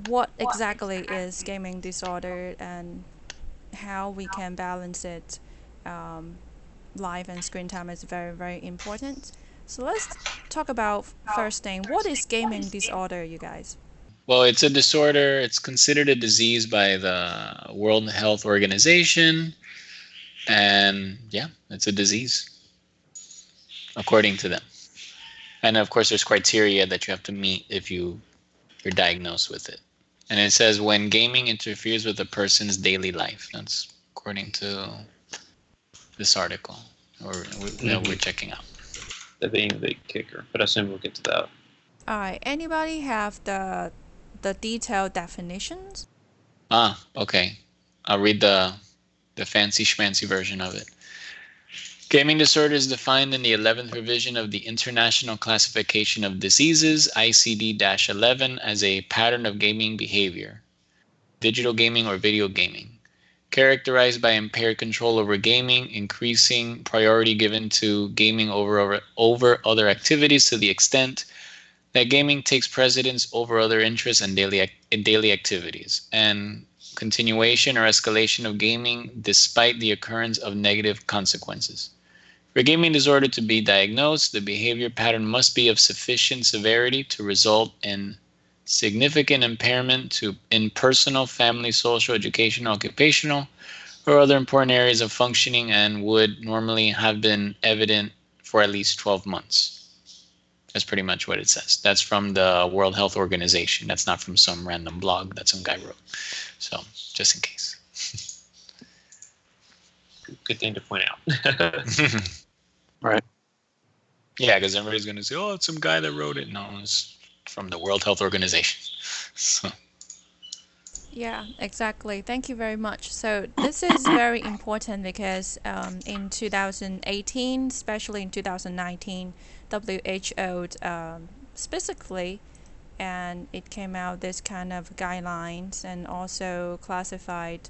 what exactly is gaming disorder and how we can balance it. Um, Life and screen time is very, very important. So let's talk about first thing. What is gaming disorder, you guys? Well, it's a disorder. It's considered a disease by the World Health Organization. And yeah, it's a disease according to them. And of course, there's criteria that you have to meet if you're diagnosed with it. And it says when gaming interferes with a person's daily life. That's according to this article that we're Mm-hmm. checking out. That being the big kicker, but I assume we'll get to that. All right. Anybody have the detailed definitions? Okay. I'll read the fancy schmancy version of it. Gaming disorder is defined in the 11th revision of the International Classification of Diseases, ICD-11, as a pattern of gaming behavior, digital gaming or video gaming, characterized by impaired control over gaming, increasing priority given to gaming over other activities to the extent that gaming takes precedence over other interests and daily activities, and continuation or escalation of gaming despite the occurrence of negative consequences. For gaming disorder to be diagnosed, the behavior pattern must be of sufficient severity to result in significant impairment in personal, family, social, educational, occupational, or other important areas of functioning and would normally have been evident for at least 12 months. That's pretty much what it says. That's from the World Health Organization. That's not from some random blog that some guy wrote. So, just in case. Good thing to point out. Right. Yeah, because everybody's going to say, oh, it's some guy that wrote it. No, it's from the World Health Organization. So, Yeah, exactly. Thank you very much. So this is very important because in 2018, especially in 2019, WHO specifically, and it came out this kind of guidelines and also classified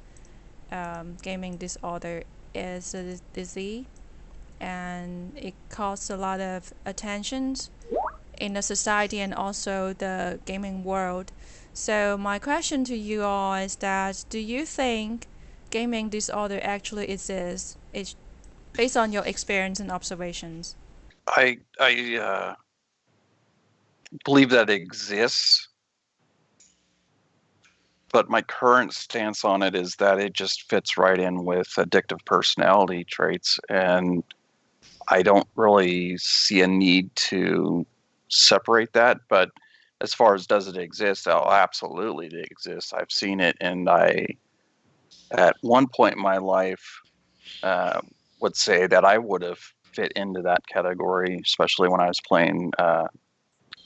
gaming disorder as a disease, and it caused a lot of attentions in the society and also the gaming world. So my question to you all is that do you think gaming disorder actually exists? It's based on your experience and observations. I believe that it exists, but my current stance on it is that it just fits right in with addictive personality traits, and I don't really see a need to separate that. But as far as does it exist, oh, absolutely it exists. I've seen it, and I, at one point in my life, uh, would say that I would have fit into that category, especially when I was playing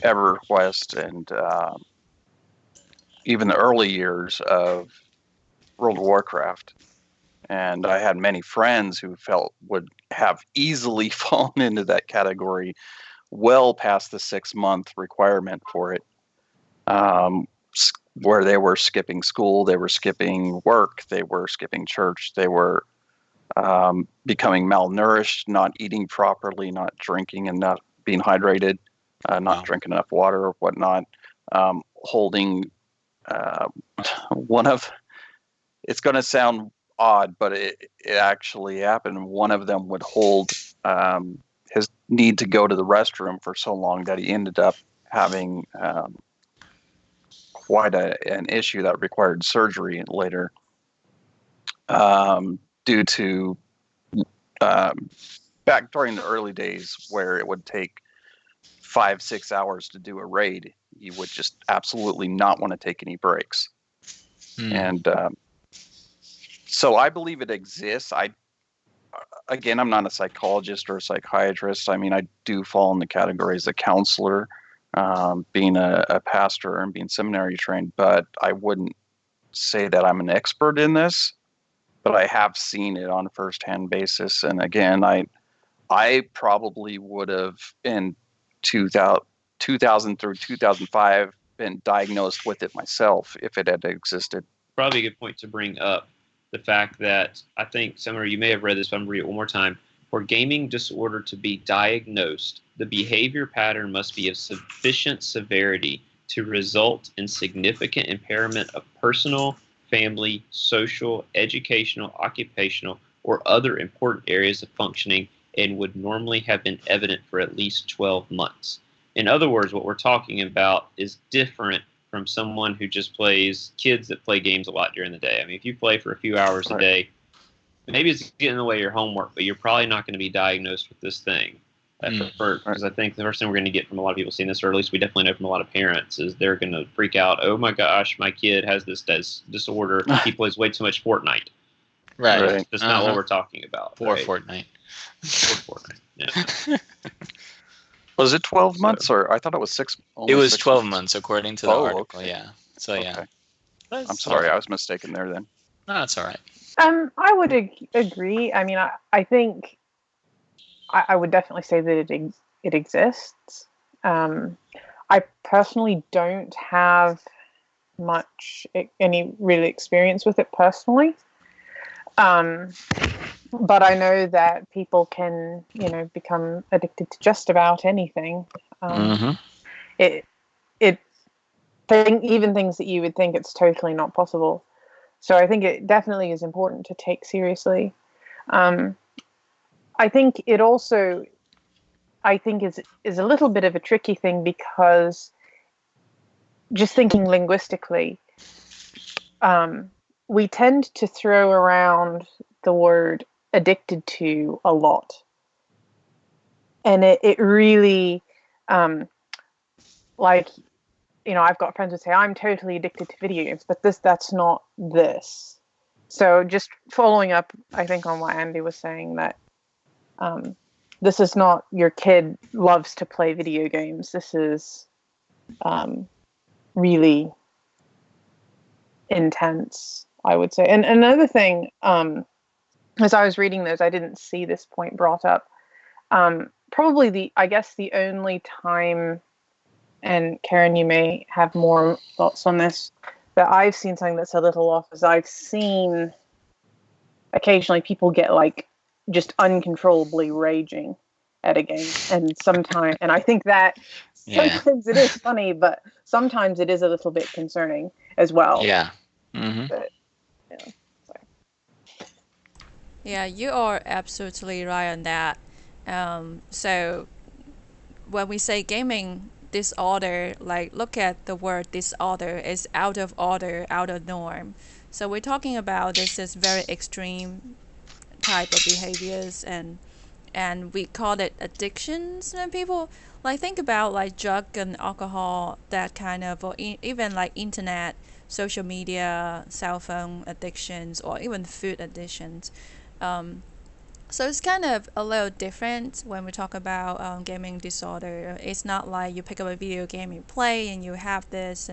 EverQuest and even the early years of World of Warcraft. And I had many friends who felt would have easily fallen into that category well past the 6-month requirement for it, um, where they were skipping school, they were skipping work, they were skipping church, they were becoming malnourished, not eating properly, not drinking enough, being hydrated, not wow. drinking enough water or whatnot, holding uh, one of, it's going to sound odd, but it actually happened. One of them would hold his need to go to the restroom for so long that he ended up having quite an issue that required surgery later, due to um, back during the early days where it would take 5-6 hours to do a raid. You would just absolutely not want to take any breaks. Hmm. And so I believe it exists. Again, I'm not a psychologist or a psychiatrist. I mean, I do fall in the category as a counselor, being a pastor and being seminary trained, but I wouldn't say that I'm an expert in this, but I have seen it on a firsthand basis. And again, I probably would have in 2000 through 2005 been diagnosed with it myself if it had existed. Probably a good point to bring up the fact that I think some of you may have read this, but I'm going to read it one more time. For gaming disorder to be diagnosed, the behavior pattern must be of sufficient severity to result in significant impairment of personal, family, social, educational, occupational, or other important areas of functioning and would normally have been evident for at least 12 months. In other words, what we're talking about is different from someone who just plays, kids that play games a lot during the day. I mean, if you play for a few hours a day, maybe it's getting in the way of your homework, but you're probably not going to be diagnosed with this thing. Because I think the first thing we're going to get from a lot of people seeing this, or at least we definitely know from a lot of parents, is they're going to freak out. Oh my gosh, my kid has this disorder. He plays way too much Fortnite. Right. That's not what we're talking about. Fortnite. Yeah. Was it 12 months, or I thought it was 6? It was 6 12 months. months according to the article. Okay. Yeah. So yeah. I'm sorry, I was mistaken there then. No, that's all right. I would agree. I mean, I think I would definitely say that it exists. I personally don't have any real experience with it personally. But I know that people can, become addicted to just about anything. Even things that you would think it's totally not possible. So I think it definitely is important to take seriously. I think it also, is a little bit of a tricky thing, because just thinking linguistically, we tend to throw around the word addicted to a lot. And it really, I've got friends who say, I'm totally addicted to video games, but that's not this. So just following up, I think, on what Andy was saying, that this is not your kid loves to play video games. This is really intense, I would say. And another thing, as I was reading those, I didn't see this point brought up. Probably the only time, and Karen, you may have more thoughts on this, that I've seen something that's a little off, is I've seen occasionally people get just uncontrollably raging at a game, and I think that sometimes it is funny, but sometimes it is a little bit concerning as well. Yeah. Mm-hmm. But, Yeah, you are absolutely right on that. So when we say gaming disorder, look at the word disorder, is out of order, out of norm. So we're talking about this is very extreme type of behaviors, and we call it addictions. And people think about drug and alcohol, that kind of, or even internet, social media, cell phone addictions, or even food addictions. So it's kind of a little different when we talk about gaming disorder. It's not like you pick up a video game, you play, and you have this,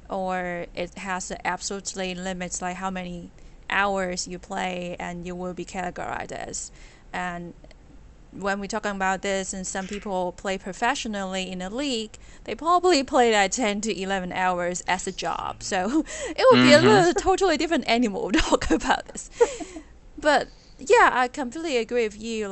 or it has absolutely limits, like how many hours you play, and you will be categorized as. And when we're talking about this, and some people play professionally in a league, they probably play 10 to 11 hours as a job. So it would be a little totally different animal to talk about this. But yeah, I completely agree with you.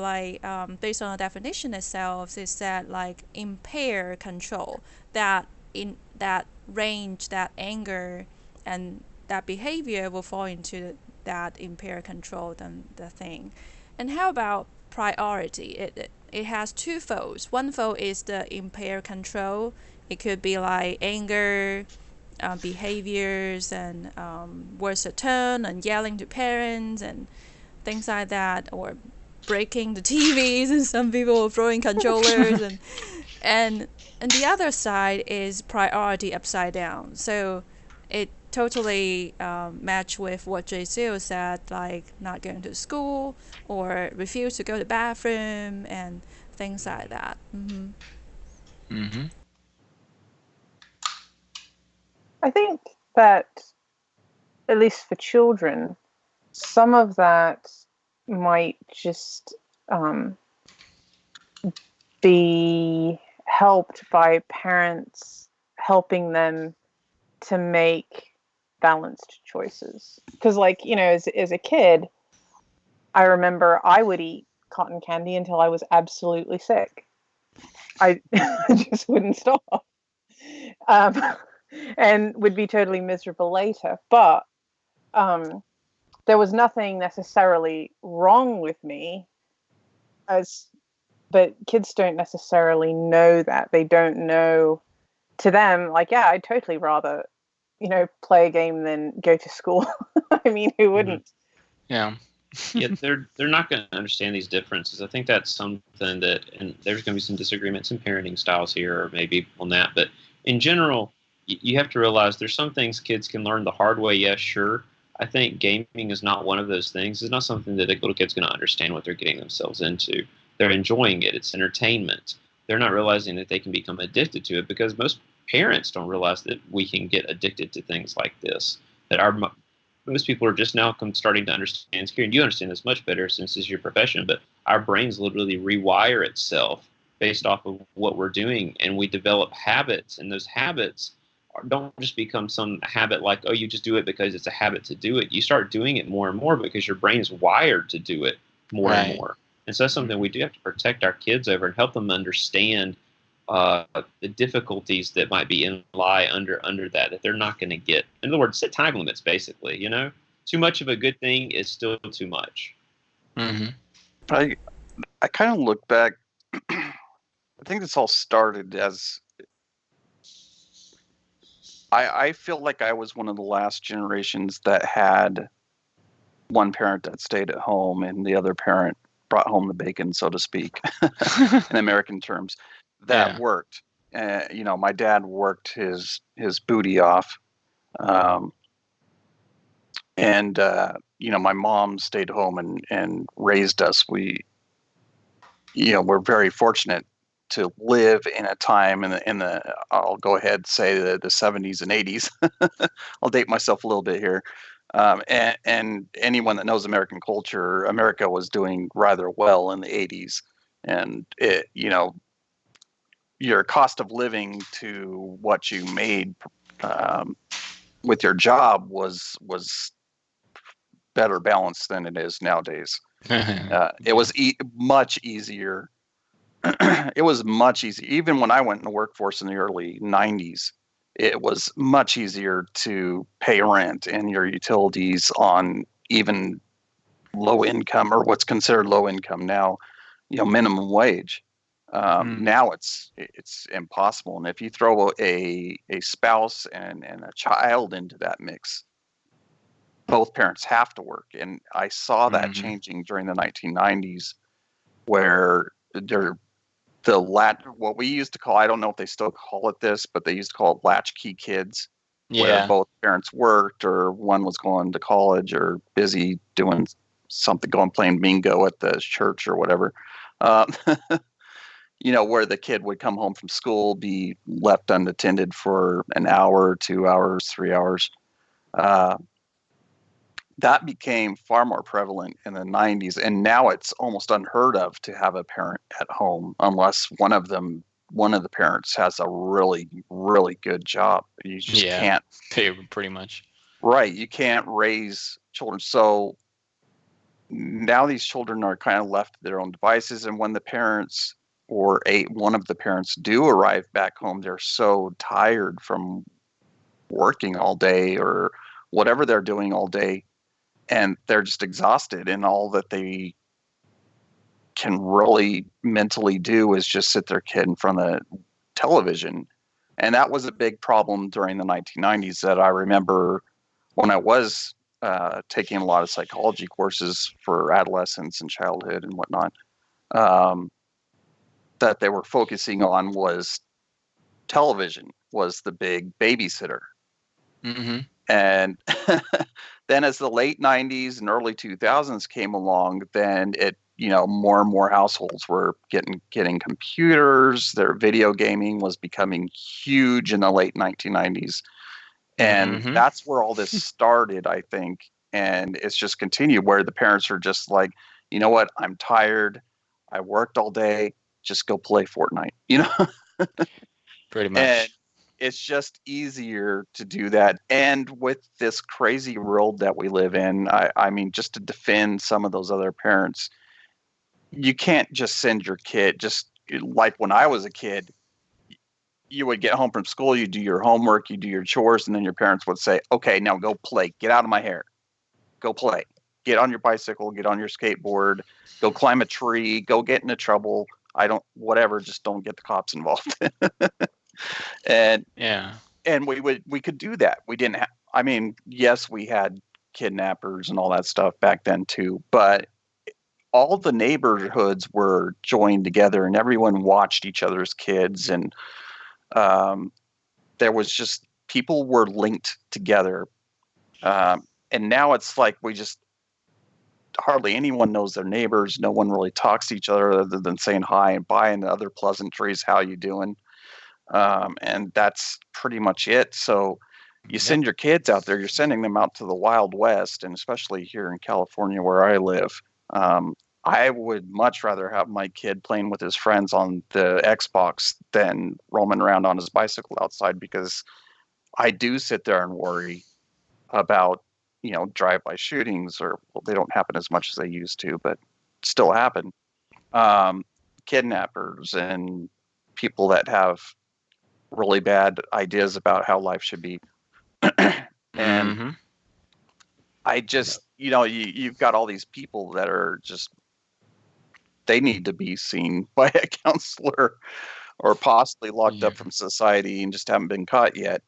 Based on the definition itself, is that impair control, that in that range, that anger, and that behavior will fall into that impair control the thing. And how about priority? It has two folds. One fold is the impair control. It could be anger, behaviors, and words of tone, and yelling to parents, and things like that, or breaking the TVs, and some people throwing controllers, and the other side is priority upside down. So it totally match with what JCO said, not going to school, or refuse to go to the bathroom, and things like that. I think that, at least for children, some of that might just be helped by parents helping them to make balanced choices. Because, as a kid, I remember I would eat cotton candy until I was absolutely sick. I just wouldn't stop. um, and would be totally miserable later. But there was nothing necessarily wrong with me, but kids don't necessarily know that. They don't know. To them, like, yeah, I'd totally rather, play a game than go to school. I mean, who wouldn't? Yeah. Yeah, they're not going to understand these differences. I think that's something that, and there's going to be some disagreements in parenting styles here, or maybe on that. But in general, you have to realize there's some things kids can learn the hard way. Yes, sure. I think gaming is not one of those things. It's not something that a little kid's going to understand what they're getting themselves into. They're enjoying it. It's entertainment. They're not realizing that they can become addicted to it, because most parents don't realize that we can get addicted to things like this. That most people are just now starting to understand. Kieran, you understand this much better since this is your profession, but our brains literally rewire itself based off of what we're doing, and we develop habits, and those habits don't just become some habit like, oh, you just do it because it's a habit to do it. You start doing it more and more because your brain is wired to do it more and more. And so that's something we do have to protect our kids over and help them understand the difficulties that might lie under that they're not going to get. In other words, set time limits, basically. Too much of a good thing is still too much. Mm-hmm. I kind of look back. I think this all started as I feel like I was one of the last generations that had one parent that stayed at home and the other parent brought home the bacon, so to speak, in American terms. That worked. My dad worked his booty off, and my mom stayed home and raised us. We're very fortunate to live in a time in the I'll go ahead and say the 70s and 80s. I'll date myself a little bit here. And anyone that knows American culture, America was doing rather well in the 80s, and your cost of living to what you made with your job was better balanced than it is nowadays. It was much easier. It was much easier. Even when I went in the workforce in the early 90s, it was much easier to pay rent and your utilities on even low income, or what's considered low income now, minimum wage. Now it's impossible. And if you throw a spouse and a child into that mix, both parents have to work. And I saw that changing during the 1990s, where what we used to call, I don't know if they still call it this, but they used to call it latchkey kids, where both parents worked, or one was going to college or busy doing something, going playing bingo at the church or whatever. Where the kid would come home from school, be left unattended for an hour, 2 hours, 3 hours. That became far more prevalent in the 90s, and now it's almost unheard of to have a parent at home unless one of the parents has a really, really good job. You just can't. Pretty much. Right. You can't raise children. So now these children are kind of left to their own devices, and when the parents or one of the parents do arrive back home, they're so tired from working all day or whatever they're doing all day, and they're just exhausted, and all that they can really mentally do is just sit their kid in front of the television. And that was a big problem during the 1990s, that I remember when I was taking a lot of psychology courses for adolescence and childhood and whatnot, that they were focusing on was television was the big babysitter. Mm-hmm. And then as the late 90s and early 2000s came along, then more and more households were getting computers. Their video gaming was becoming huge in the late 1990s. And that's where all this started, I think. And it's just continued, where the parents are just like, you know what, I'm tired. I worked all day. Just go play Fortnite, Pretty much. And it's just easier to do that. And with this crazy world that we live in, I mean, just to defend some of those other parents, you can't just send your kid, just like when I was a kid, you would get home from school, you do your homework, you do your chores, and then your parents would say, okay, now go play. Get out of my hair. Go play. Get on your bicycle, get on your skateboard, go climb a tree, go get into trouble. Whatever, just don't get the cops involved. and Yeah. and we could do that. We didn't have, I mean, yes, we had kidnappers and all that stuff back then too, but all the neighborhoods were joined together and everyone watched each other's kids, and there was just, people were linked together. And now it's like we just, hardly anyone knows their neighbors. No one really talks to each other other than saying hi and bye and the other pleasantries. How you doing? And that's pretty much it. So you send your kids out there, you're sending them out to the Wild West, and especially here in California where I live. I would much rather have my kid playing with his friends on the Xbox than roaming around on his bicycle outside, because I do sit there and worry about, drive-by shootings, or, well, they don't happen as much as they used to, but still happen. Kidnappers and people that have really bad ideas about how life should be. And I just, you've got all these people that are just, they need to be seen by a counselor or possibly locked up from society and just haven't been caught yet.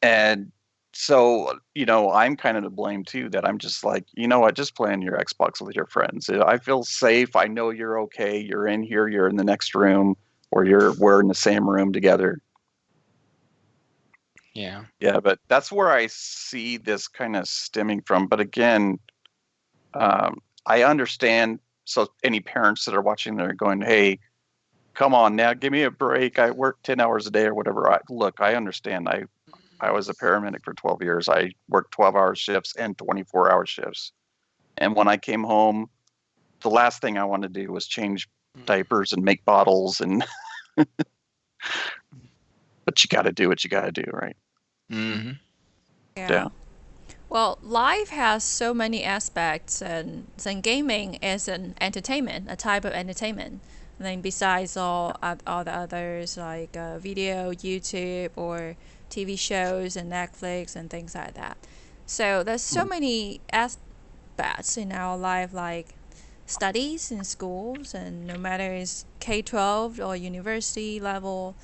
And so, I'm kind of to blame too, that I'm just like, you know what, just play on your Xbox with your friends. I feel safe. I know you're okay. You're in here, you're in the next room, or we're in the same room together. Yeah. Yeah, but that's where I see this kind of stemming from. But again, I understand. So any parents that are watching, they're going, hey, come on now, give me a break. I work 10 hours a day or whatever. I understand. I was a paramedic for 12 years. I worked 12-hour shifts and 24-hour shifts. And when I came home, the last thing I wanted to do was change diapers and make bottles. And but you got to do what you got to do, right? Mm-hmm. Yeah. Well, life has so many aspects, and gaming is an entertainment, a type of entertainment. And then besides all the others like video, YouTube, or TV shows and Netflix and things like that. So there's so many aspects in our life, like studies in schools, and no matter it's K-12 or university level,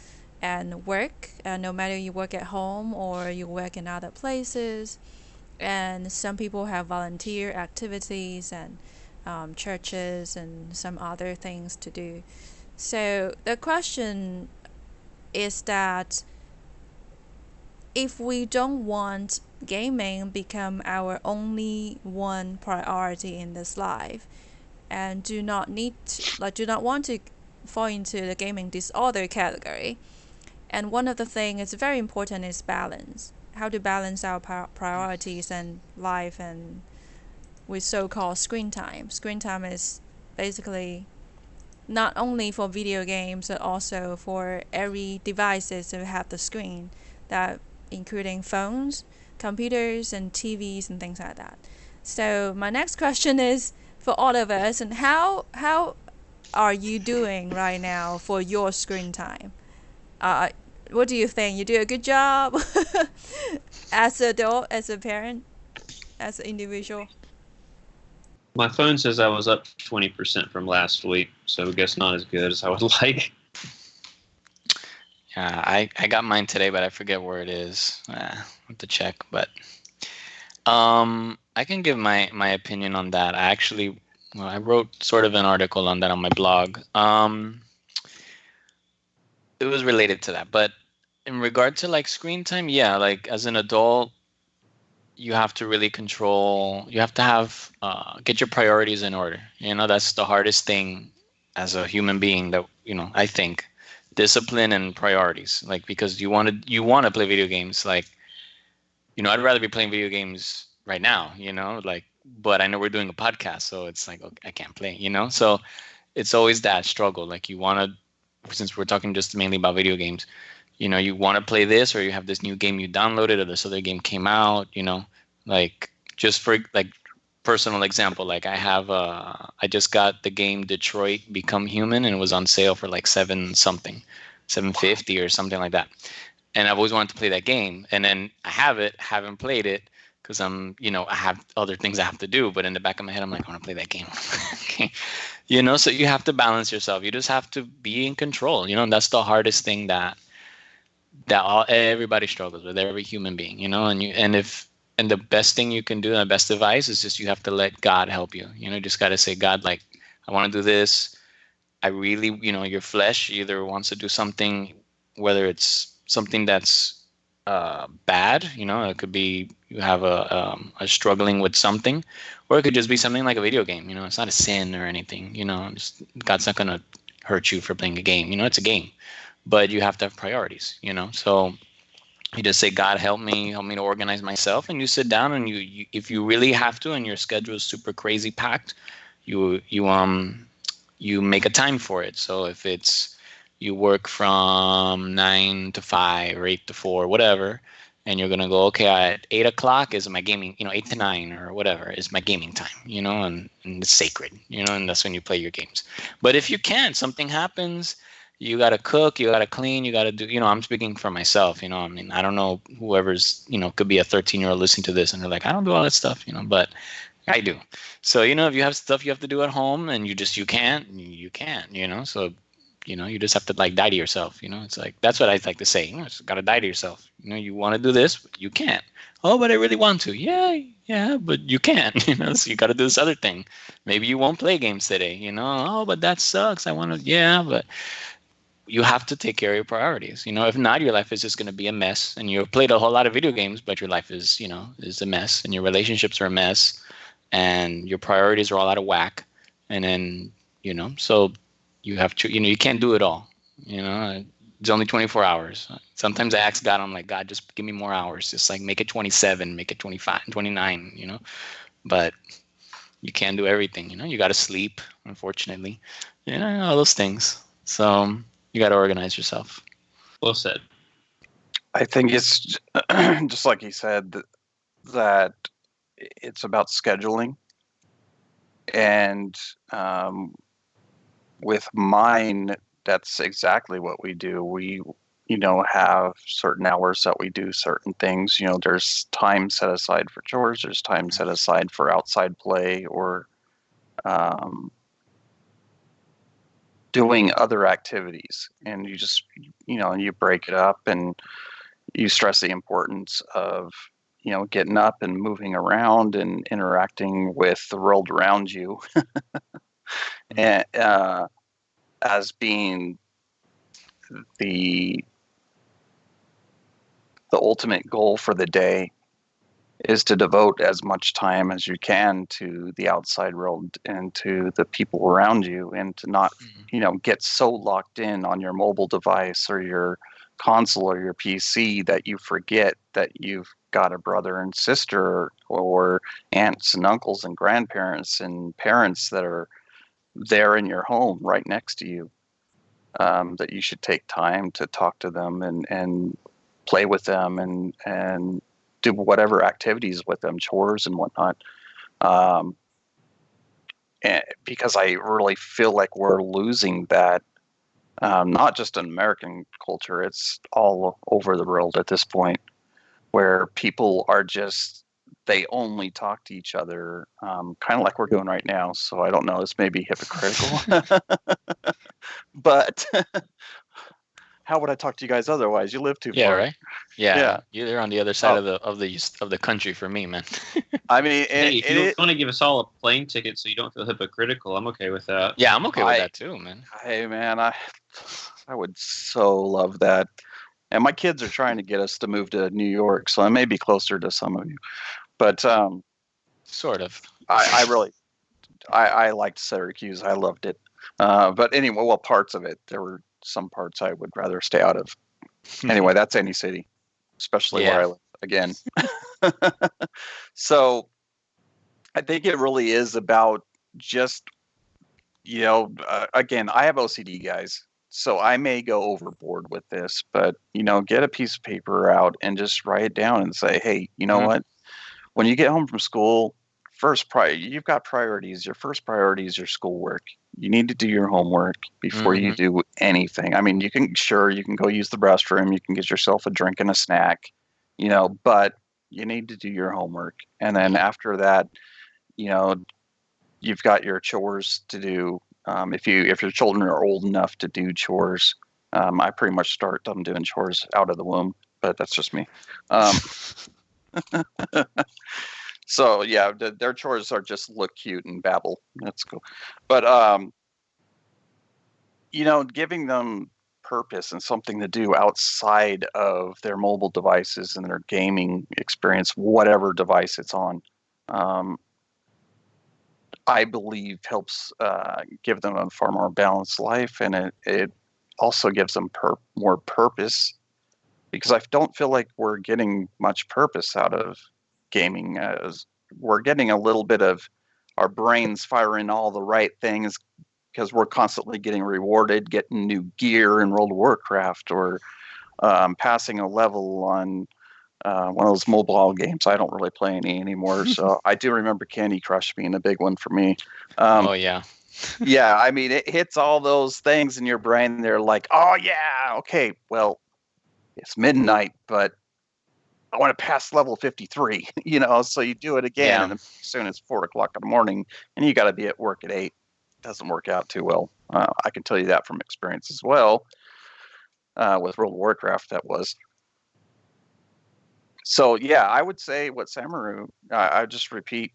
and work, no matter you work at home or you work in other places. And some people have volunteer activities and churches and some other things to do. So the question is that if we don't want gaming become our only one priority in this life, and do not want to fall into the gaming disorder category, and one of the things that's very important is balance. How to balance our priorities and life and with so-called screen time. Screen time is basically not only for video games but also for every devices that have the screen, that including phones, computers, and TVs and things like that. So my next question is for all of us, and how are you doing right now for your screen time? What do you think? You do a good job as an adult, as a parent, as an individual? My phone says I was up 20% from last week, so I guess not as good as I would like. Yeah, I got mine today, but I forget where it is. I have to check. But I can give my opinion on that. I wrote sort of an article on that on my blog. It was related to that, but in regard to like screen time, yeah, like as an adult, you have to really control. You have to have get your priorities in order. That's the hardest thing as a human being. That I think discipline and priorities. Like because you want to play video games. Like I'd rather be playing video games right now. Like, but I know we're doing a podcast, so it's like okay, I can't play. So it's always that struggle. Like you want to. Since we're talking just mainly about video games, you want to play this, or you have this new game you downloaded, or this other game came out, like just for like personal example, like I just got the game Detroit Become Human, and it was on sale for like $7 something. 750 or something like that. And I've always wanted to play that game. And then I haven't played it because I have other things I have to do. But in the back of my head, I'm like, I want to play that game. Okay. So you have to balance yourself. You just have to be in control. And that's the hardest thing that everybody struggles with, every human being. And the best thing you can do, and the best advice is just you have to let God help you. You just got to say, God, like, I want to do this. I really, your flesh either wants to do something, whether it's something that's bad, it could be you have a struggling with something, or it could just be something like a video game. It's not a sin or anything. God's not gonna hurt you for playing a game. It's a game, but you have to have priorities. So you just say, God, help me to organize myself, and you sit down and you if you really have to, and your schedule is super crazy packed, you make a time for it. So if it's you work from 9 to 5 or 8 to 4, whatever, and you're gonna go, okay, at 8 o'clock is my gaming, 8 to 9 or whatever is my gaming time, and it's sacred, and that's when you play your games. But if you can't, something happens, you gotta cook, you gotta clean, you gotta do, I'm speaking for myself, I mean, I don't know whoever's, could be a 13-year-old listening to this and they're like, I don't do all that stuff, but I do. So, if you have stuff you have to do at home and you can't, so, you just have to like die to yourself, it's like, that's what I like to say, you just got to die to yourself. You want to do this, but you can't. Oh, but I really want to. Yeah, but you can't, so you got to do this other thing. Maybe you won't play games today, oh, but that sucks. I want to, yeah, but you have to take care of your priorities. If not, your life is just going to be a mess, and you've played a whole lot of video games, but your life is, is a mess, and your relationships are a mess, and your priorities are all out of whack. And then, so you have to, you can't do it all. It's only 24 hours. Sometimes I ask God, I'm like, God, just give me more hours. Just like make it 27, make it 25, 29, but you can't do everything. You got to sleep, unfortunately, all those things. So you got to organize yourself. Well said. I think it's just like he said, that it's about scheduling. And with mine, that's exactly what we do. We, have certain hours that we do certain things. There's time set aside for chores. There's time set aside for outside play or doing other activities. And you just, you break it up and you stress the importance of, getting up and moving around and interacting with the world around you. And as being the ultimate goal for the day is to devote as much time as you can to the outside world and to the people around you, and to not, get so locked in on your mobile device or your console or your PC that you forget that you've got a brother and sister or aunts and uncles and grandparents and parents that are there in your home right next to you, that you should take time to talk to them and play with them and do whatever activities with them, chores and whatnot. And because I really feel like we're losing that, not just in American culture, it's all over the world at this point, where people are just, they only talk to each other, kind of like we're doing right now. So I don't know, this may be hypocritical, but how would I talk to you guys otherwise? You live too far. Yeah, right. Yeah. You're on the other side of the country for me, man. I mean, Hey, if you want to give us all a plane ticket so you don't feel hypocritical, I'm okay with that. Yeah, I'm okay with that too, man. Hey, man, I would so love that. And my kids are trying to get us to move to New York, so I may be closer to some of you. But sort of. I liked Syracuse. I loved it. But anyway, well, parts of it. There were some parts I would rather stay out of. Anyway, that's any city, especially where I live. Again. So I think it really is about just, again, I have OCD, guys. So I may go overboard with this, but, get a piece of paper out and just write it down and say, hey, you know what? When you get home from school, you've got priorities. Your first priority is your schoolwork. You need to do your homework before you do anything. I mean, you can go use the restroom, you can get yourself a drink and a snack, but you need to do your homework. And then after that, you've got your chores to do. If your children are old enough to do chores, I pretty much start them doing chores out of the womb, but that's just me. So yeah, their chores are just look cute and babble. That's cool. But giving them purpose and something to do outside of their mobile devices and their gaming experience, whatever device it's on, I believe helps give them a far more balanced life, and it also gives them more purpose, because I don't feel like we're getting much purpose out of gaming. As we're getting a little bit of our brains firing all the right things because we're constantly getting rewarded, getting new gear in World of Warcraft, or passing a level on one of those mobile games. I don't really play any anymore, so I do remember Candy Crush being a big one for me. Oh yeah. Yeah, I mean, it hits all those things in your brain. They're like, oh yeah, okay, well, it's midnight, but I want to pass level 53, so you do it again, and then soon it's 4 o'clock in the morning, and you got to be at work at 8. Doesn't work out too well. I can tell you that from experience as well. With World of Warcraft, that was. So yeah, I would say what Samaru, I just repeat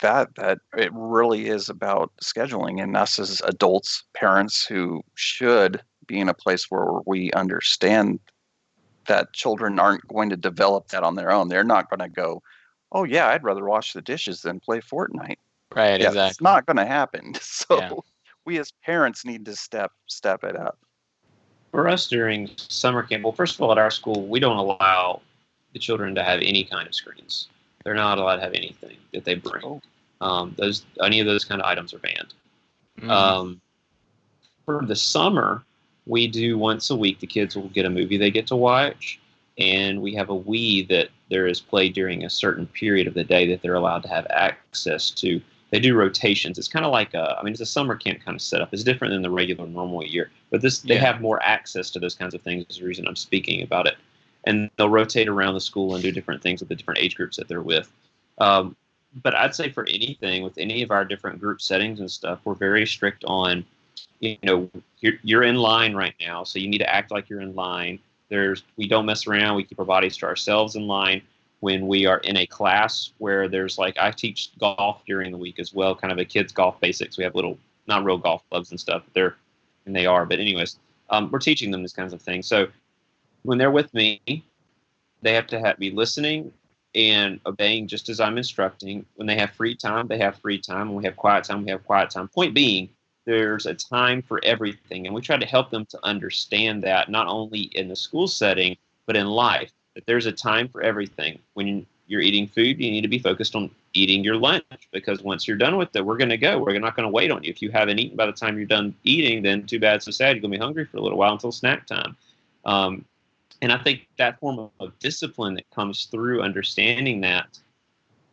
that it really is about scheduling, and us as adults, parents who should be in a place where we understand that children aren't going to develop that on their own. They're not going to go, oh yeah, I'd rather wash the dishes than play Fortnite. Right, Yeah, exactly. it's not going to happen. So we as parents need to step it up. For us during summer camp, well, first of all, at our school, we don't allow the children to have any kind of screens. They're not allowed to have anything that they bring. Any of those kind of items are banned. For the summer, we do once a week. The kids will get a movie they get to watch, and we have a Wii that there is played during a certain period of the day that they're allowed to have access to. They do rotations. It's kind of like it's a summer camp kind of setup. It's different than the regular normal year, but they have more access to those kinds of things. Is the reason I'm speaking about it. And they'll rotate around the school and do different things with the different age groups that they're with. But I'd say for anything with any of our different group settings and stuff, we're very strict on, you're in line right now, so you need to act like you're in line. We don't mess around. We keep our bodies to ourselves in line. When we are in a class where there's I teach golf during the week as well, kind of a kids golf basics. We have little, not real golf clubs and stuff. But anyways, we're teaching them these kinds of things. So when they're with me, they have to be listening and obeying just as I'm instructing. When they have free time, they have free time. When we have quiet time, we have quiet time. Point being, there's a time for everything. And we try to help them to understand that, not only in the school setting, but in life, that there's a time for everything. When you're eating food, you need to be focused on eating your lunch, because once you're done with it, we're going to go. We're not going to wait on you. If you haven't eaten by the time you're done eating, then too bad, so sad. You're going to be hungry for a little while until snack time. And I think that form of discipline that comes through understanding that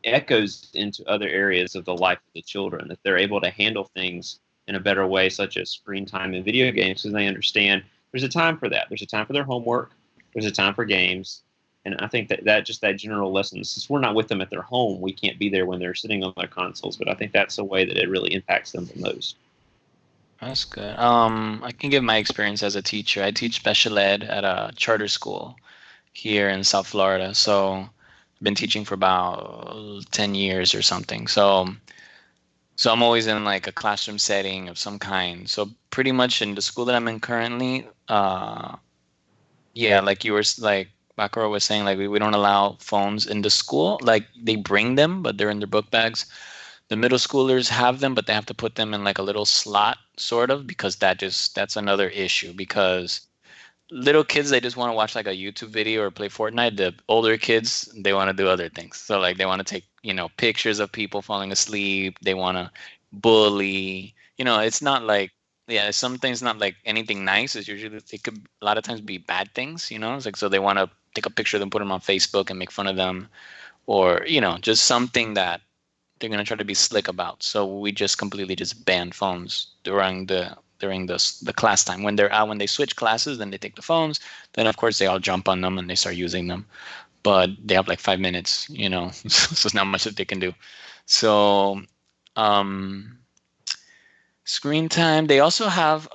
echoes into other areas of the life of the children, that they're able to handle things in a better way, such as screen time and video games, because they understand there's a time for that. There's a time for their homework. There's a time for games. And I think that just that general lesson, since we're not with them at their home, we can't be there when they're sitting on their consoles. But I think that's the way that it really impacts them the most. That's good. I can give my experience as a teacher. I teach special ed at a charter school here in South Florida. So I've been teaching for about 10 years or something. So I'm always in a classroom setting of some kind. So pretty much in the school that I'm in currently, Bakaro was saying, we don't allow phones in the school. They bring them, but they're in their book bags. The middle schoolers have them, but they have to put them in a little slot, sort of, because that's another issue. Because little kids, they just want to watch a YouTube video or play Fortnite. The older kids, they want to do other things. So they want to take pictures of people falling asleep. They want to bully. It's not some things not anything nice. It's usually, it could a lot of times be bad things. It's so they want to take a picture of them, put them on Facebook and make fun of them, or just something that they're gonna try to be slick about. So we just completely just ban phones during the class time. When they're out, when they switch classes, then they take the phones. Then of course they all jump on them and they start using them. But they have like 5 minutes, so it's not much that they can do. So um, screen time. They also have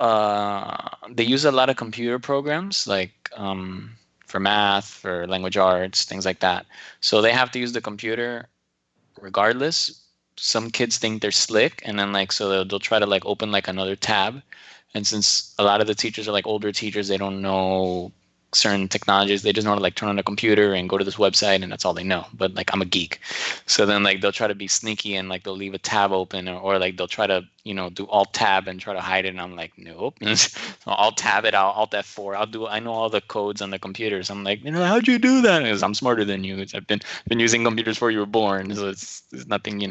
they use a lot of computer programs like for math, for language arts, things like that. So they have to use the computer regardless. Some kids think they're slick, and then like so they'll try to like open like another tab. And since a lot of the teachers are like older teachers, they don't know certain technologies. They just know how to like turn on a computer and go to this website, and that's all they know. But like I'm a geek, so then like they'll try to be sneaky and like they'll leave a tab open, or like they'll try to do alt tab and try to hide it. And I'm like, nope. Alt tab it out, alt F4. I know all the codes on the computers. I'm like, how'd you do that? Because I'm smarter than you. I've been using computers before you were born, so it's nothing.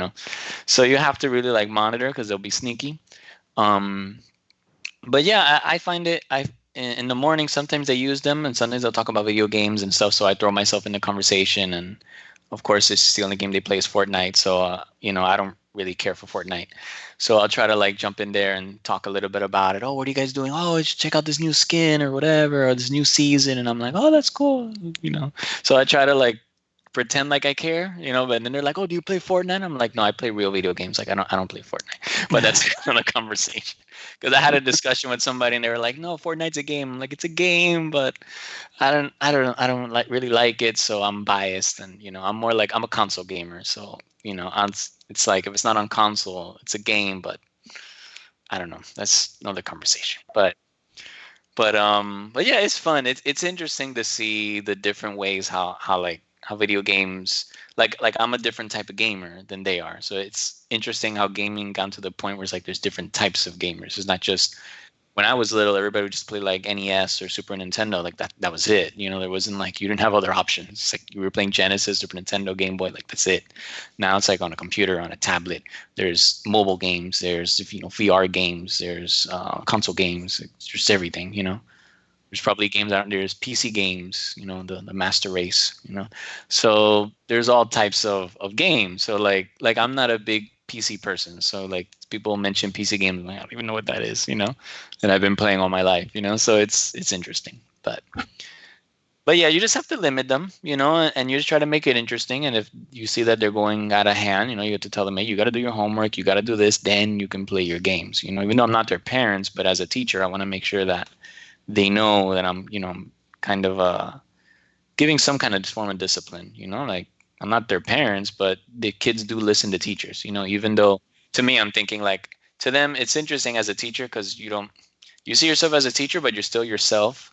So you have to really like monitor because they'll be sneaky. But yeah, I find it. In the morning sometimes I use them, and sometimes they'll talk about video games and stuff. So I throw myself in the conversation, and of course, it's the only game they play is Fortnite. So I don't really care for Fortnite. So I'll try to like jump in there and talk a little bit about it. Oh, what are you guys doing? Oh, you should check out this new skin or whatever, or this new season. And I'm like, oh, that's cool. So I try to like pretend like I care, but then they're like, oh, do you play Fortnite? I'm like, no, I play real video games. Like I don't play Fortnite. But that's another conversation. Because I had a discussion with somebody and they were like, no, Fortnite's a game. I'm like, it's a game, but I don't like really like it, so I'm biased. And I'm more like I'm a console gamer. So, it's like if it's not on console, it's a game, but I don't know. That's another conversation. But yeah, it's fun. It's interesting to see the different ways how video games like I'm a different type of gamer than they are. So it's interesting how gaming got to the point where it's like there's different types of gamers. It's not just when I was little, everybody would just play like NES or Super Nintendo. Like that was it. There wasn't like you didn't have other options. It's like you were playing Genesis, Super Nintendo, Game Boy, like that's it. Now it's like on a computer, on a tablet. There's mobile games, there's VR games, there's console games, it's just everything. There's probably games out there's PC games, the master race. So there's all types of games. So like I'm not a big PC person. So like people mention PC games, I'm like, I don't even know what that is, and I've been playing all my life, so it's interesting. But yeah, you just have to limit them, and you just try to make it interesting. And if you see that they're going out of hand, you have to tell them, hey, you got to do your homework, you got to do this, then you can play your games. Even though I'm not their parents, but as a teacher, I want to make sure that they know that I'm kind of giving some kind of form of discipline, like I'm not their parents, but the kids do listen to teachers, even though to me, I'm thinking like to them, it's interesting as a teacher because you see yourself as a teacher, but you're still yourself.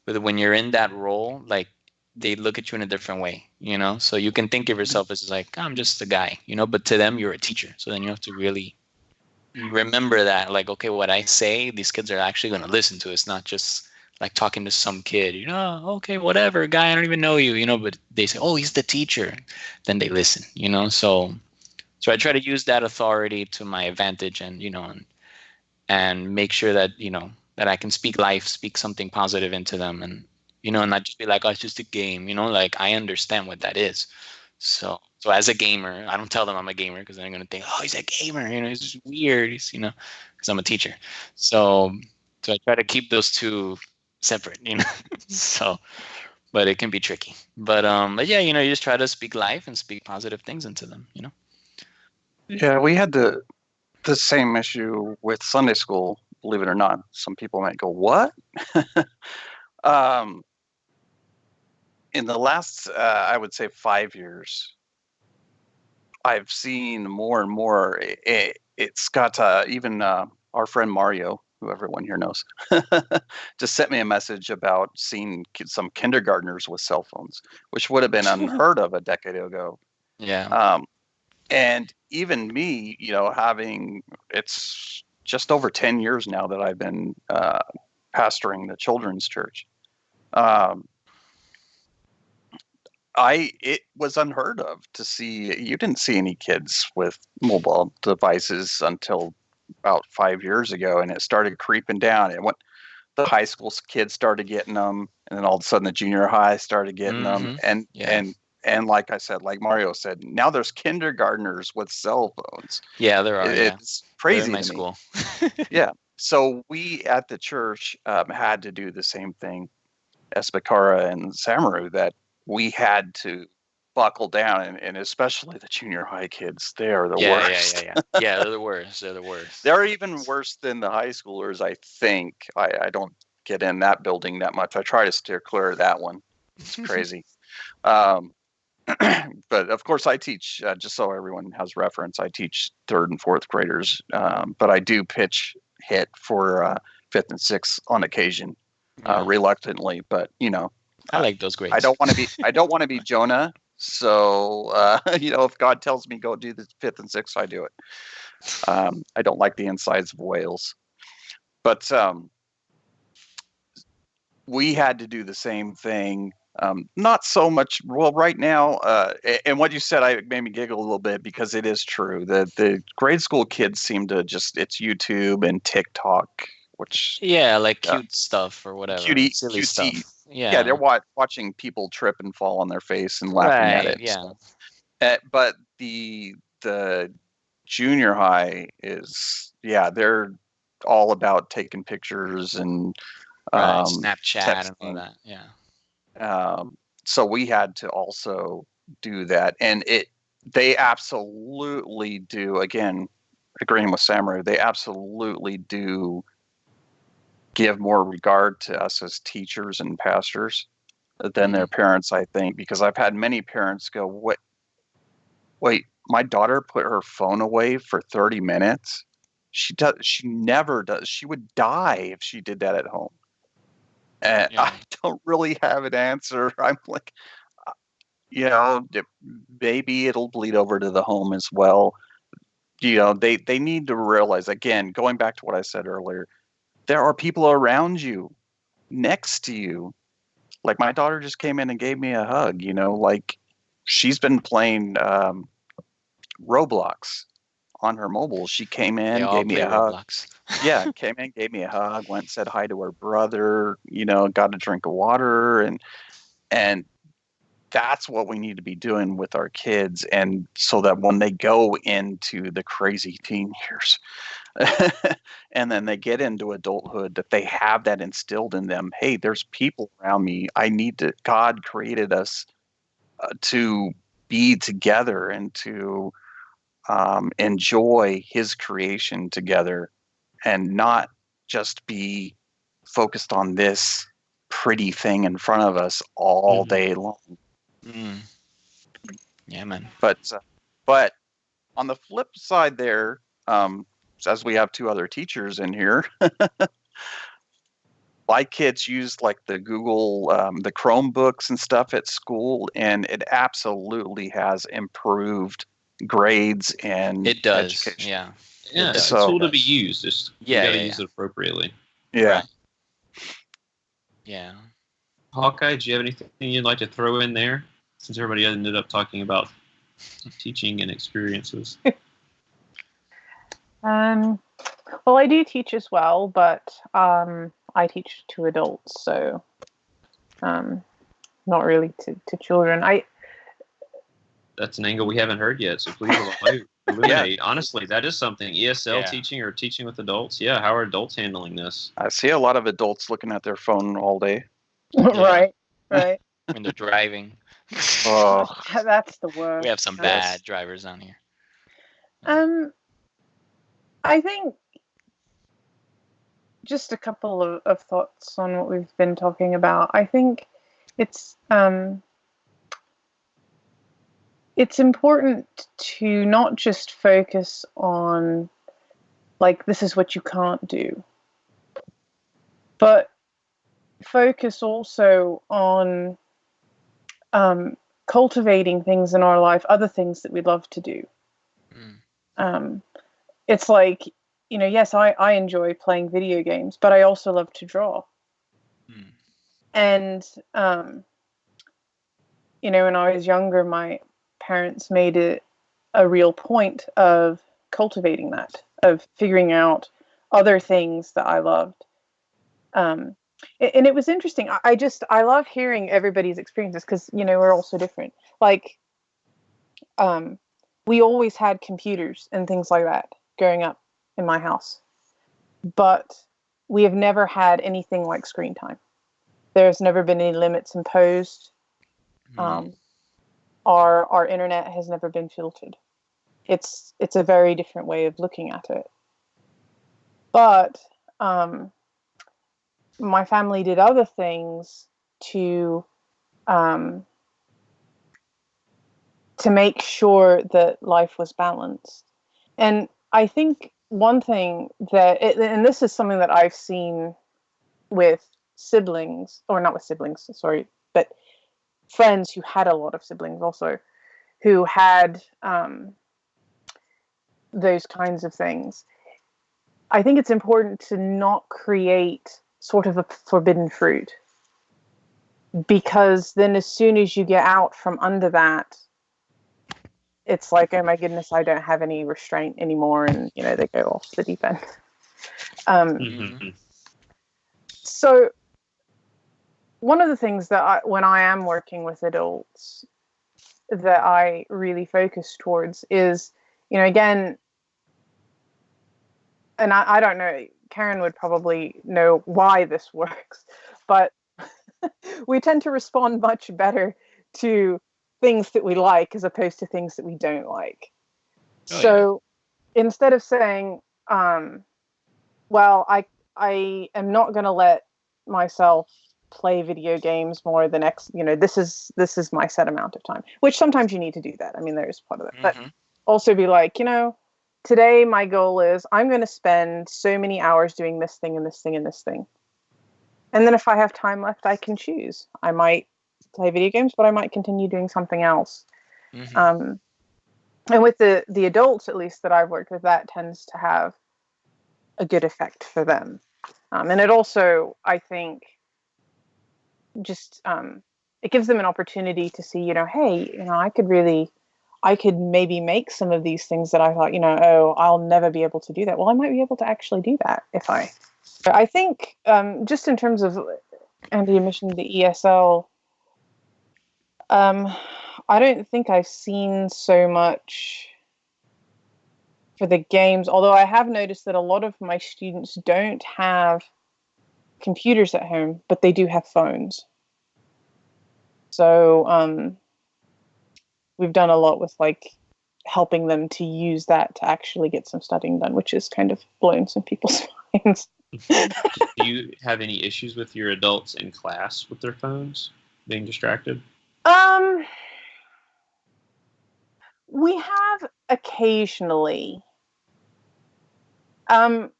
But when you're in that role, like they look at you in a different way, so you can think of yourself as like, I'm just a guy, but to them, you're a teacher. So then you have to really remember that, like, okay, what I say, these kids are actually going to listen to. It's not just like talking to some kid, okay, whatever, guy, I don't even know you, but they say, oh, he's the teacher. Then they listen, so I try to use that authority to my advantage and make sure that, that I can speak life, speak something positive into them and, and not just be like, oh, it's just a game, like I understand what that is. So as a gamer, I don't tell them I'm a gamer because they're going to think, oh, he's a gamer, he's just weird, because I'm a teacher. So I try to keep those two separate, so, but it can be tricky. But yeah, you just try to speak life and speak positive things into them, Yeah, we had the same issue with Sunday school, believe it or not. Some people might go, what? In the last, I would say 5 years, I've seen more and more. It's got even our friend Mario, who everyone here knows, just sent me a message about seeing some kindergartners with cell phones, which would have been unheard of a decade ago. Yeah. And even me, it's just over 10 years now that I've been pastoring the children's church. It was unheard of to see. You didn't see any kids with mobile devices until about 5 years ago, and it started creeping down. And the high school kids started getting them, and then all of a sudden the junior high started getting them, and and like I said, like Mario said, now there's kindergartners with cell phones. Yeah, there are. It's They're crazy in my to me. school. Yeah. So we at the church had to do the same thing as Bakara and Samaru, that we had to buckle down, and especially the junior high kids. They are the worst. Yeah, they're the worst. They're the worst. They're even worse than the high schoolers, I think. I don't get in that building that much. I try to steer clear of that one. It's crazy. But of course, I teach, just so everyone has reference, I teach 3rd and 4th graders. But I do pitch hit for 5th and 6th on occasion, reluctantly. But I like those grades. I don't want to be Jonah. So if God tells me go do the 5th and 6th, I do it. I don't like the insides of whales, but we had to do the same thing. Not so much. Well, right now, and what you said, made me giggle a little bit, because it is true that the grade school kids seem to it's YouTube and TikTok, which like cute stuff or whatever, silly cutie stuff. Yeah, they're watching people trip and fall on their face and laughing at it. Yeah. But the junior high is, they're all about taking pictures and Snapchat texting. and all that. Yeah. So we had to also do that, and they absolutely do. Again, agreeing with Samaru, they absolutely do give more regard to us as teachers and pastors than their parents, I think, because I've had many parents go, wait, my daughter put her phone away for 30 minutes. She never does. She would die if she did that at home. And I don't really have an answer. I'm like, maybe it'll bleed over to the home as well. They need to realize, again, going back to what I said earlier, there are people around you, next to you. Like, my daughter just came in and gave me a hug, like she's been playing Roblox on her mobile. She came in, gave me a hug. Yeah, came in, gave me a hug, went and said hi to her brother, got a drink of water, and that's what we need to be doing with our kids, and so that when they go into the crazy teen years and then they get into adulthood, that they have that instilled in them. Hey, there's people around me. God created us to be together and to enjoy his creation together, and not just be focused on this pretty thing in front of us all day long. Yeah, man. But on the flip side there, as we have 2 other teachers in here, my kids use like the Google, the Chromebooks and stuff at school, and it absolutely has improved grades and it does. Education. Yeah. It's a tool to be used. Just you got to use it appropriately. Yeah. Right. Yeah. Hawkeye, do you have anything you'd like to throw in there, since everybody ended up talking about teaching and experiences? Well, I do teach as well, but I teach to adults, so not really to children. That's an angle we haven't heard yet, so please illuminate. Honestly, that is something. ESL teaching or teaching with adults. Yeah, how are adults handling this? I see a lot of adults looking at their phone all day. Right. When they're driving. Oh, that's the worst. We have some bad drivers on here. I think just a couple of thoughts on what we've been talking about. I think it's important to not just focus on, like, this is what you can't do, but focus also on cultivating things in our life, other things that we love to do. It's like, yes, I enjoy playing video games, but I also love to draw. And, when I was younger, my parents made it a real point of cultivating that, of figuring out other things that I loved. And it was interesting. I love hearing everybody's experiences because we're all so different. Like, we always had computers and things like that growing up in my house, but we have never had anything like screen time. There's never been any limits imposed. Our internet has never been filtered. It's a very different way of looking at it. But my family did other things to make sure that life was balanced. And I think one thing and this is something that I've seen with siblings, or not with siblings, sorry, but friends who had a lot of siblings also, who had those kinds of things. I think it's important to not create sort of a forbidden fruit, because then as soon as you get out from under that, it's like, oh my goodness, I don't have any restraint anymore, and they go off the deep end. So one of the things that when I am working with adults, that I really focus towards is, again, and I don't know, Karen would probably know why this works, but we tend to respond much better to things that we like as opposed to things that we don't like. So instead of saying, well, I am not going to let myself play video games more the next, this is my set amount of time, which sometimes you need to do that. I mean, there's part of it, but also be like, today my goal is I'm going to spend so many hours doing this thing and this thing and this thing. And then if I have time left, I can choose. I might play video games, but I might continue doing something else. And with the adults, at least that I've worked with, that tends to have a good effect for them. And it also, I think, just it gives them an opportunity to see, hey, I could maybe make some of these things that I thought, oh, I'll never be able to do that. Well, I might be able to actually do that if I think, just in terms of anti-emission, the ESL, I don't think I've seen so much for the games, although I have noticed that a lot of my students don't have computers at home, but they do have phones. So we've done a lot with helping them to use that to actually get some studying done, which is kind of blown some people's minds. Do you have any issues with your adults in class with their phones being distracted? We have occasionally, but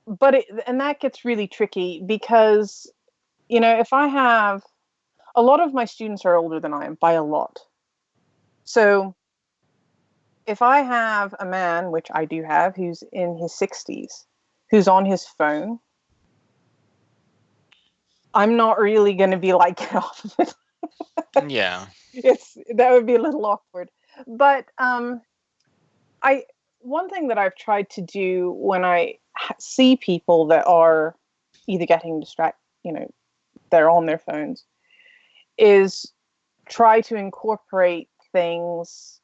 that gets really tricky because, if I have, a lot of my students are older than I am by a lot. So if I have a man, which I do have, who's in his 60s, who's on his phone, I'm not really going to be like, get off of it. Yeah. That would be a little awkward. But one thing that I've tried to do when I see people that are either getting distracted, they're on their phones, is try to incorporate things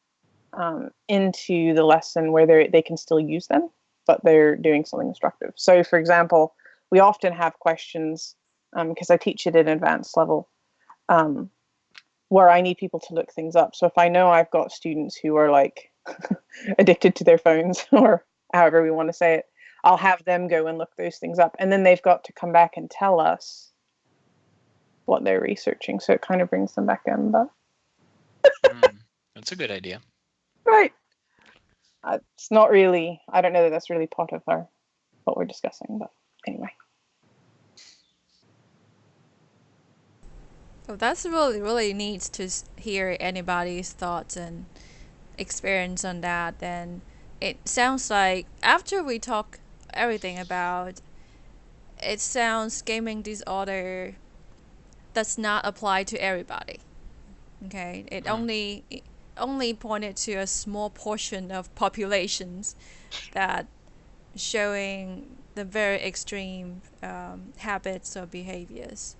into the lesson where they can still use them, but they're doing something instructive. So, for example, we often have questions, because I teach it at an advanced level, where I need people to look things up. So if I know I've got students who are addicted to their phones, or however we want to say it, I'll have them go and look those things up. And then they've got to come back and tell us what they're researching. So it kind of brings them back in. But That's a good idea. Right. It's not really, I don't know that that's really part of what we're discussing, but anyway. Oh, that's really, really neat to hear anybody's thoughts and experience on that. And it sounds like after we talk everything about, it sounds gaming disorder does not apply to everybody. Okay, it only pointed to a small portion of populations that showing the very extreme habits or behaviors.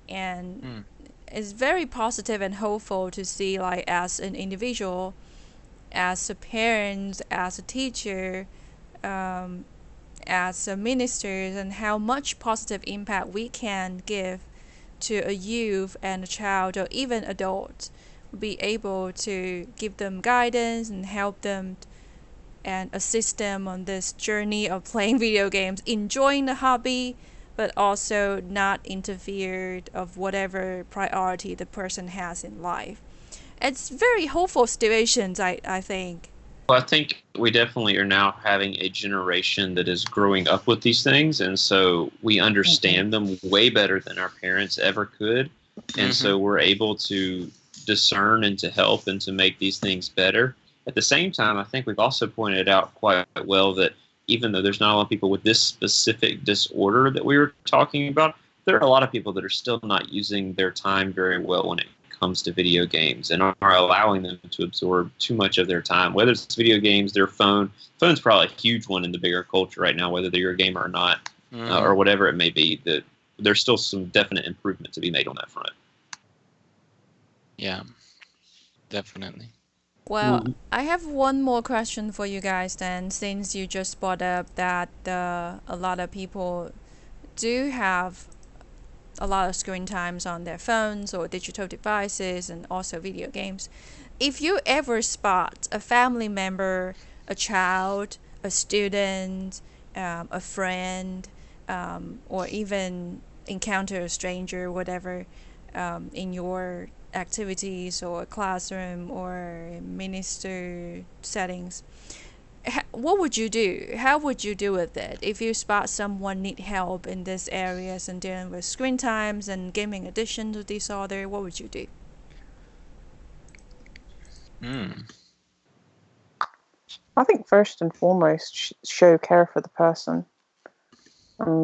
And Mm. it's very positive and hopeful to see, like, as an individual, as a parent, as a teacher, um, as a minister, and how much positive impact we can give to a youth and a child or even adult, be able to give them guidance and help them and assist them on this journey of playing video games, enjoying the hobby, but also not interfered of whatever priority the person has in life. It's very hopeful situations, I think. Well, I think we definitely are now having a generation that is growing up with these things, and so we understand them way better than our parents ever could, and so we're able to discern and to help and to make these things better. At the same time, I think we've also pointed out quite well that even though there's not a lot of people with this specific disorder that we were talking about, there are a lot of people that are still not using their time very well when it comes to video games and are allowing them to absorb too much of their time, whether it's video games, their phone. Phone's probably a huge one in the bigger culture right now, whether you're a gamer or not, or whatever it may be. That there's still some definite improvement to be made on that front. Yeah, definitely. Well, I have one more question for you guys then, since you just brought up that a lot of people do have a lot of screen times on their phones or digital devices and also video games. If you ever spot a family member, a child, a student, a friend, or even encounter a stranger, whatever, in your activities or classroom or minister settings, what would you do? How would you deal with it if you spot someone need help in these areas and dealing with screen times and gaming addiction to disorder? What would you do? I think first and foremost, show care for the person.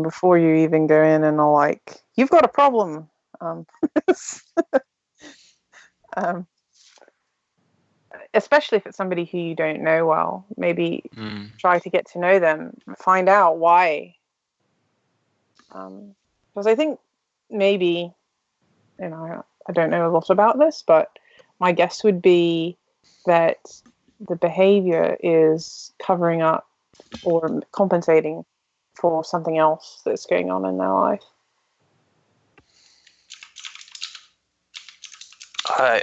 Before you even go in and are like, you've got a problem. Especially if it's somebody who you don't know well, maybe try to get to know them, find out why. Because I think maybe, I don't know a lot about this, but my guess would be that the behavior is covering up or compensating for something else that's going on in their life.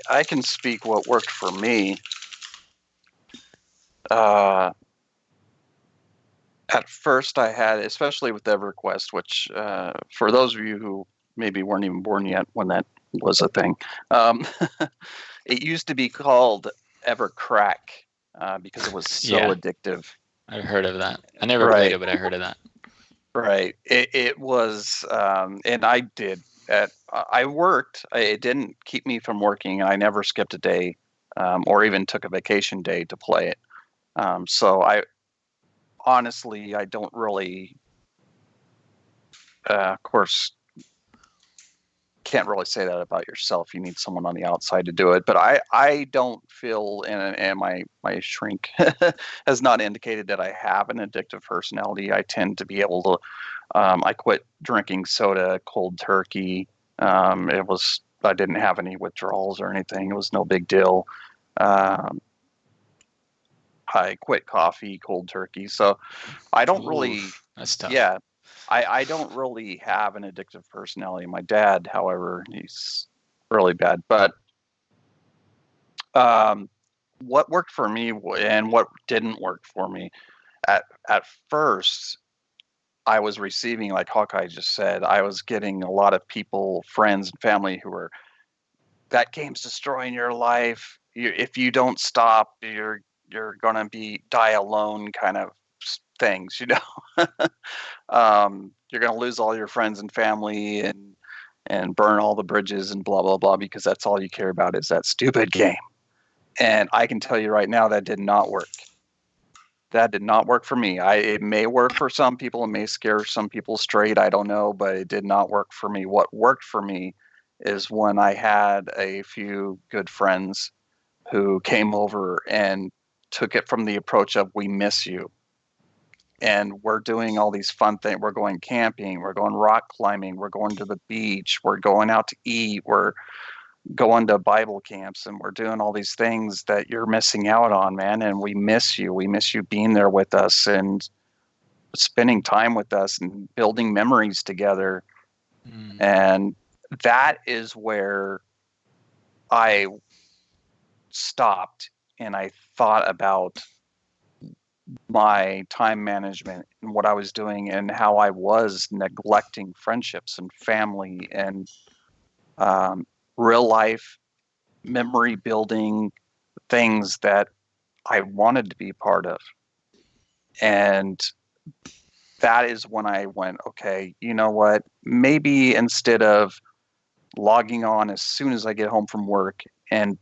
I can speak what worked for me. At first, I had, especially with EverQuest, which for those of you who maybe weren't even born yet when that was a thing, it used to be called EverCrack because it was so addictive. I've heard of that. I never played it, but I heard of that. Right. It was, and I did. I worked. It didn't keep me from working, and I never skipped a day or even took a vacation day to play it. So honestly, I don't really, of course, can't really say that about yourself. You need someone on the outside to do it. But I don't feel, and my shrink has not indicated that I have an addictive personality. I tend to be able to, I quit drinking soda cold turkey. I didn't have any withdrawals or anything. It was no big deal. I quit coffee cold turkey. So I don't really, that's tough. Yeah, I don't really have an addictive personality. My dad, however, he's really bad. But what worked for me and what didn't work for me, at first, I was receiving, like Hawkeye just said, I was getting a lot of people, friends and family who were, that game's destroying your life. If you don't stop, you're gonna die alone, kind of things, you're gonna lose all your friends and family and burn all the bridges and blah blah blah because that's all you care about is that stupid game. And I can tell you right now that did not work. That did not work for me. It may work for some people, it may scare some people straight, I don't know, but it did not work for me. What worked for me is when I had a few good friends who came over and took it from the approach of, we miss you. and we're doing all these fun things. We're going camping, we're going rock climbing, we're going to the beach, we're going out to eat, we're going to Bible camps, and we're doing all these things that you're missing out on, man. And we miss you. We miss you being there with us and spending time with us and building memories together. And that is where I stopped and I thought about my time management and what I was doing and how I was neglecting friendships and family and real life memory building things that I wanted to be part of. And that is when I went, okay, you know what? Maybe instead of logging on as soon as I get home from work and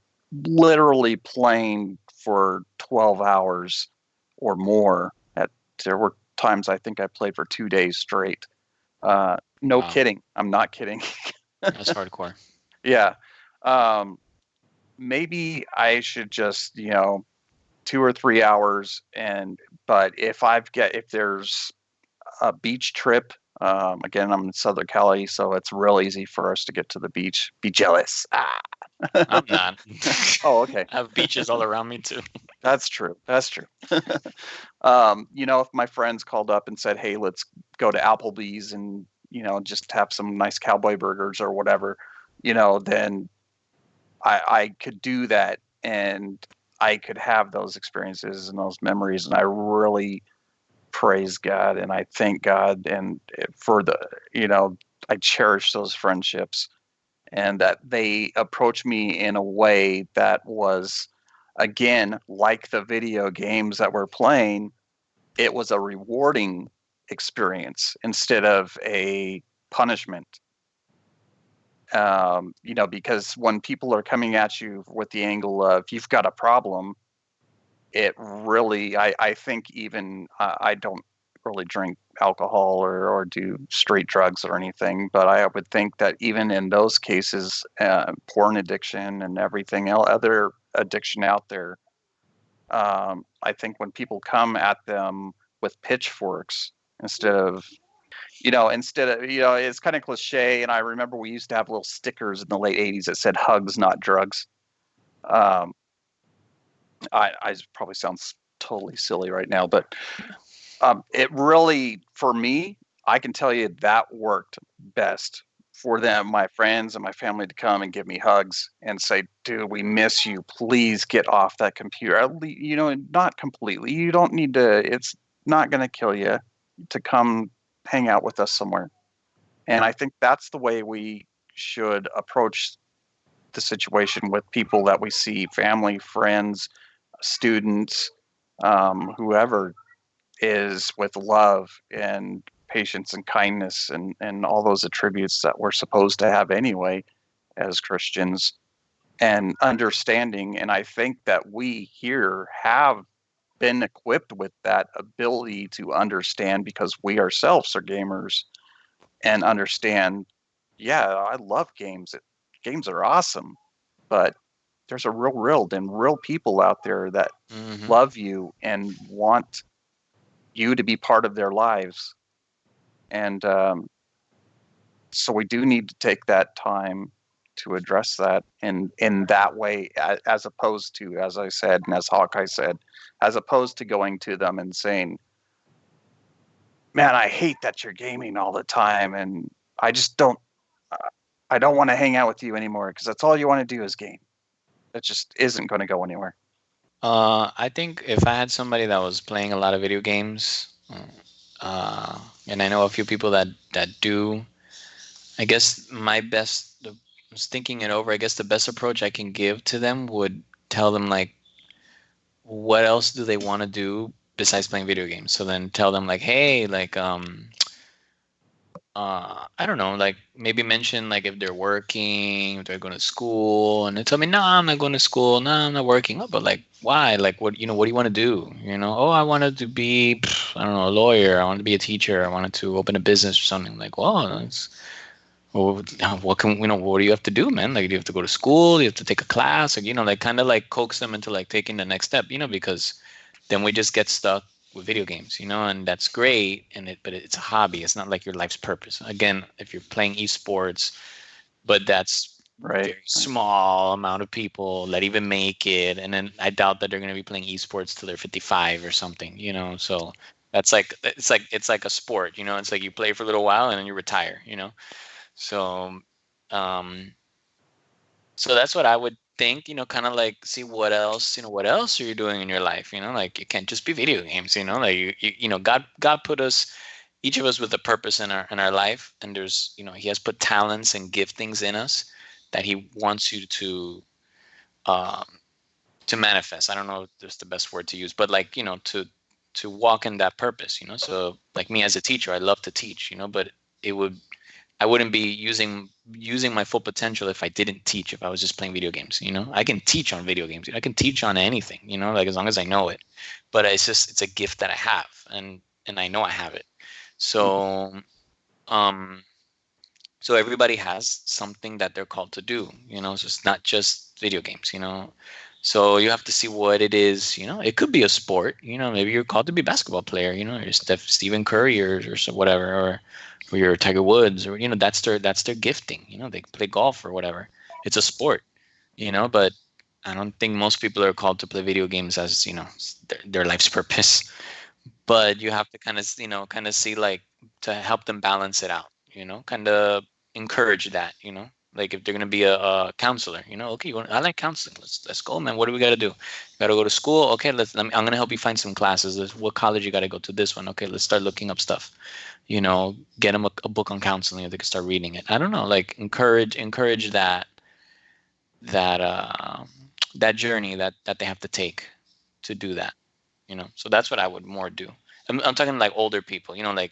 literally playing for 12 hours or more, there were times I think I played for 2 days straight. No Wow. kidding. I'm not kidding. That's hardcore. Yeah. Maybe I should just, 2 or 3 hours. But if there's a beach trip, again, I'm in Southern Cali, so it's real easy for us to get to the beach. Be jealous. I'm not. Oh, okay. I have beaches all around me too. That's true. If my friends called up and said, hey, let's go to Applebee's and, just have some nice cowboy burgers or whatever, then I could do that and I could have those experiences and those memories. And I really praise God and I thank God and for I cherish those friendships and that they approach me in a way that was, again, like the video games that we're playing, it was a rewarding experience instead of a punishment. Because when people are coming at you with the angle of you've got a problem, it really, I think even I don't really drink alcohol or do straight drugs or anything, but I would think that even in those cases, porn addiction and everything else, other addiction out there, I think when people come at them with pitchforks instead of, it's kind of cliche. And I remember we used to have little stickers in the late 80s that said hugs, not drugs. I probably sounds totally silly right now, but it really, for me, I can tell you that worked best for them, my friends and my family to come and give me hugs and say, dude, we miss you. Please get off that computer. Not completely. You don't need to, it's not going to kill you to come hang out with us somewhere. And I think that's the way we should approach the situation with people that we see, family, friends, students, whoever, is with love and patience and kindness and all those attributes that we're supposed to have anyway as Christians, and understanding. And I think that we here have been equipped with that ability to understand because we ourselves are gamers and understand, yeah, I love games. Games are awesome, but there's a real world and real people out there that love you and want you to be part of their lives. And so we do need to take that time to address that in that way, as opposed to, as I said, and as Hawkeye said, as opposed to going to them and saying, man, I hate that you're gaming all the time. And I don't want to hang out with you anymore because that's all you want to do is game. That just isn't going to go anywhere. I think if I had somebody that was playing a lot of video games, and I know a few people that do, I guess I was thinking it over. I guess the best approach I can give to them would tell them like, what else do they want to do besides playing video games? So then tell them like, hey, like, I don't know, like maybe mention like if they're working, if they're going to school, and they tell me, no, I'm not going to school, no, I'm not working. Oh, but like, why? Like, what do you want to do? Oh, I wanted to be, I don't know, a lawyer. I wanted to be a teacher. I wanted to open a business or something. Like, well, what do you have to do, man? Like, do you have to go to school? Do you have to take a class? Like, like kind of like coax them into like taking the next step, because then we just get stuck with video games, and that's great. But it's a hobby. It's not like your life's purpose. Again, if you're playing esports, but that's Right. very small amount of people that even make it, and then I doubt that they're going to be playing esports till they're 55 or something. So that's like it's like a sport. It's like you play for a little while and then you retire. So um so that's what I would think, kind of like see what else are you doing in your life, like it can't just be video games, like God put us, each of us, with a purpose in our life, and there's, he has put talents and giftings in us that he wants you um to manifest. I don't know if that's the best word to use, but like, to walk in that purpose, so like me as a teacher, I love to teach, but it would I wouldn't be using my full potential if I didn't teach, if I was just playing video games. I can teach on video games. I can teach on anything, like as long as I know it. But it's a gift that I have, and I know I have it. So um so everybody has something that they're called to do, so it's not just video games, so you have to see what it is. It could be a sport, maybe you're called to be a basketball player, or Stephen Curry, or so whatever, or you're Tiger Woods, or that's their gifting, they play golf or whatever. It's a sport, but I don't think most people are called to play video games as, their life's purpose. But you have to kind of see, like, to help them balance it out, kind of encourage that, like if they're going to be a counselor, okay, I like counseling, let's go, man. What do we got to do? Got to go to school? Okay, I'm going to help you find some classes. What college you got to go to? This one. Okay, let's start looking up stuff, get them a book on counseling, they can start reading it. I don't know, like encourage that that journey that they have to take to do that. So that's what I would more do. I'm talking like older people, like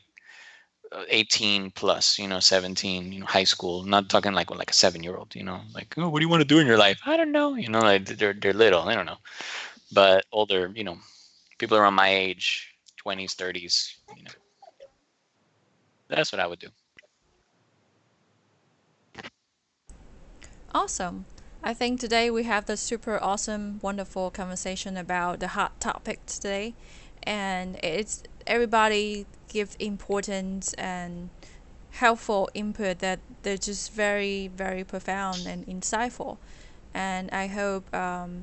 18 plus, 17, high school. I'm not talking like a 7-year-old, like, oh, what do you want to do in your life? I don't know, like they're little, I don't know. But older, people around my age, 20s, 30s, that's what I would do. Awesome. I think today we have the super awesome, wonderful conversation about the hot topics today, and it's everybody give importance and helpful input that they're just very, very profound and insightful. And I hope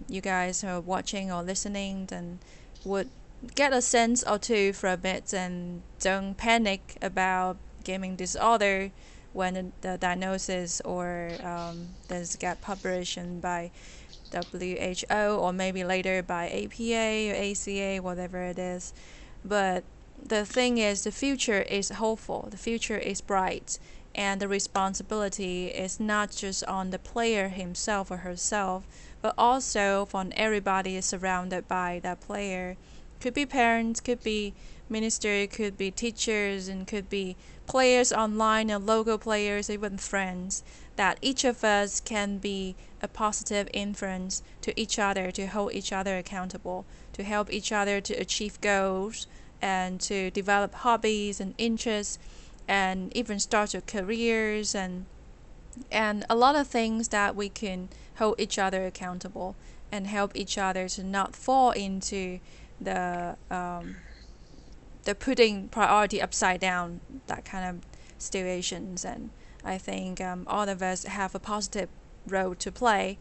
you guys are watching or listening and would get a sense or two from it, and don't panic about gaming disorder when the diagnosis or this get published by WHO, or maybe later by APA or ACA, whatever it is. But the thing is, the future is hopeful, the future is bright, and the responsibility is not just on the player himself or herself, but also on everybody surrounded by that player. Could be parents, could be minister, could be teachers, and could be players online and local players, even friends. That each of us can be a positive influence to each other, to hold each other accountable, to help each other to achieve goals, and to develop hobbies and interests, and even start your careers, and a lot of things that we can hold each other accountable and help each other to not fall into the putting priority upside down, that kind of situations. And I think all of us have a positive role to play,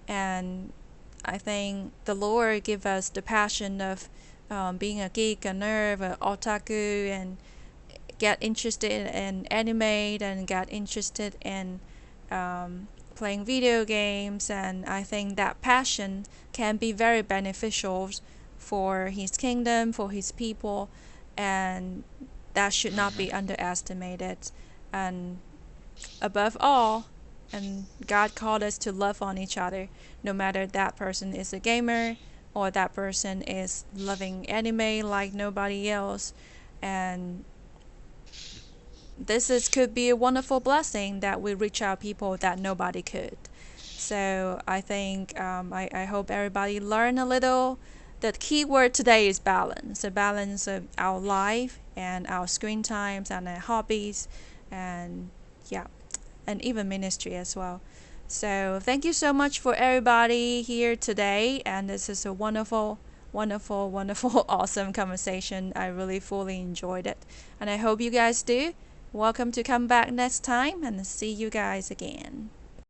and I think the Lord give us the passion of being a geek, a nerd, an otaku, and get interested in anime, and get interested in playing video games. And I think that passion can be very beneficial for His kingdom, for His people, and that should not be underestimated. And above all, and God called us to love on each other, no matter that person is a gamer or that person is loving anime like nobody else. And could be a wonderful blessing that we reach out people that nobody could. So I think I hope everybody learn a little. The key word today is balance. The balance of our life and our screen times and our hobbies, and yeah, and even ministry as well. So thank you so much for everybody here today, and this is a wonderful, wonderful, wonderful, awesome conversation. I really fully enjoyed it. And I hope you guys do. Welcome to come back next time and see you guys again.